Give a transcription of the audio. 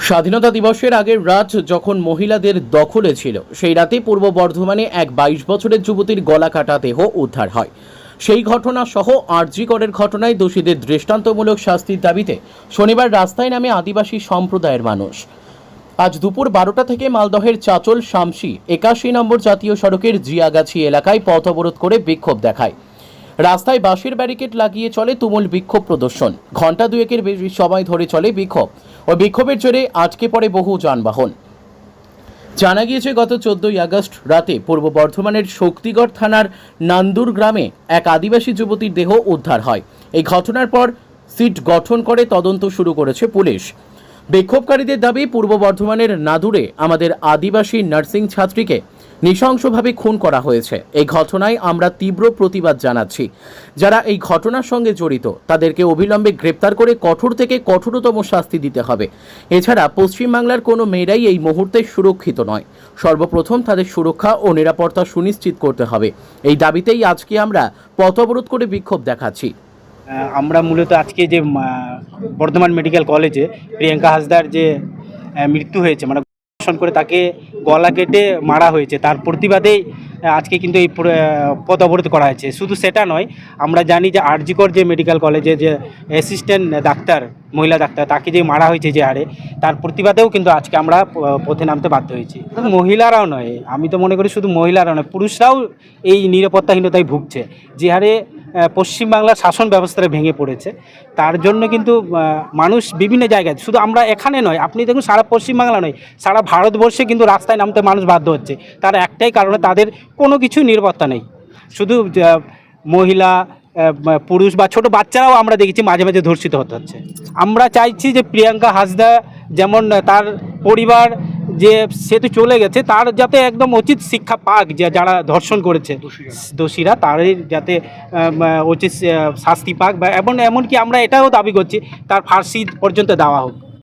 স্বাধীনতা দিবসের আগের রাত যখন মহিলাদের দখলে ছিল, সেই রাতে পূর্ব বর্ধমানে এক 22 বছরের যুবতীর গলা কাটা দেহ উদ্ধার হয়। সেই ঘটনা সহ আরজি করের ঘটনায় দোষীদের দৃষ্টান্তমূলক শাস্তির দাবিতে শনিবার রাস্তায় নামে আদিবাসী সম্প্রদায়ের মানুষ। আজ দুপুর 12টা থেকে মালদহের চাচল শামসি 81 নম্বর জাতীয় সড়কের জিয়াগাছি এলাকায় পথ অবরোধ করে বিক্ষোভ দেখায়। রাস্তায় বাঁশের ব্যারিকেড লাগিয়ে চলে তুমুল বিক্ষোভ প্রদর্শন। ঘণ্টা দুয়েকের বেশি সময় ধরে চলে বিক্ষোভ। ওই বিক্ষোভের জেরে আটকে পড়ে বহু যানবাহন। জানা গিয়েছে, গত 14ই আগস্ট রাতে পূর্ব বর্ধমানের শক্তিগড় থানার নান্দুর গ্রামে এক আদিবাসী যুবতীর দেহ উদ্ধার হয়। এই ঘটনার পর সিট গঠন করে তদন্ত শুরু করেছে পুলিশ। বিক্ষোভকারীদের দাবি, পূর্ব বর্ধমানের নাদুরে আমাদের আদিবাসী নার্সিং ছাত্রীকে নৃশংসভাবে খুন করা হয়েছে। এই ঘটনায় আমরা তীব্র প্রতিবাদ জানাচ্ছি। যারা এই ঘটনার সঙ্গে জড়িত তাদেরকে অবিলম্বে গ্রেপ্তার করে কঠোর থেকে কঠোরতম শাস্তি দিতে হবে। এছাড়া পশ্চিমবাংলার কোনো মেয়েরাই এই মুহূর্তে সুরক্ষিত নয়। সর্বপ্রথম তাদের সুরক্ষা ও নিরাপত্তা সুনিশ্চিত করতে হবে। এই দাবিতেই আজকে আমরা পথ অবরোধ করে বিক্ষোভ দেখাচ্ছি। আমরা মূলত আজকে যে বর্ধমান মেডিকেল কলেজে প্রিয়াঙ্কা হাসদার যে মৃত্যু হয়েছে, মানে ধর্ষণ করে তাকে গলা কেটে মারা হয়েছে, তার প্রতিবাদেই আজকে কিন্তু এই পথ অবরোধ করা হয়েছে। শুধু সেটা নয়, আমরা জানি যে আরজি কর যে মেডিকেল কলেজে যে অ্যাসিস্ট্যান্ট ডাক্তার, মহিলা ডাক্তার, তাকে যে মারা হয়েছে যে হারে, তার প্রতিবাদেও কিন্তু আজকে আমরা পথে নামতে বাধ্য হয়েছি। মহিলারাও নয়, আমি তো মনে করি শুধু মহিলারাও নয়, পুরুষরাও এই নিরাপত্তাহীনতায় ভুগছে। যে হারে পশ্চিমবাংলার শাসন ব্যবস্থাটা ভেঙে পড়েছে, তার জন্য কিন্তু মানুষ বিভিন্ন জায়গায়, শুধু আমরা এখানে নয়, আপনি দেখুন সারা পশ্চিমবাংলা নয়, সারা ভারতবর্ষে কিন্তু রাস্তায় নামতে মানুষ বাধ্য হচ্ছে। তার একটাই কারণে, তাদের কোনো কিছু নিরাপত্তা নেই। শুধু মহিলা, পুরুষ বা ছোট বাচ্চারাও আমরা দেখেছি মাঝে মাঝে ধর্ষিত হতে হচ্ছে। আমরা চাইছি যে প্রিয়াঙ্কা হাসদা, যেমন তার পরিবার, যে সে তো চলে গেছে, তার যাতে একদম উচিত শিক্ষা পাক, যে যারা ধর্ষণ করেছে দোষীরা, তারই যাতে উচিত শাস্তি পাক। বা এমনকি আমরা এটাও দাবি করছি তার ফাঁসি পর্যন্ত দেওয়া হোক।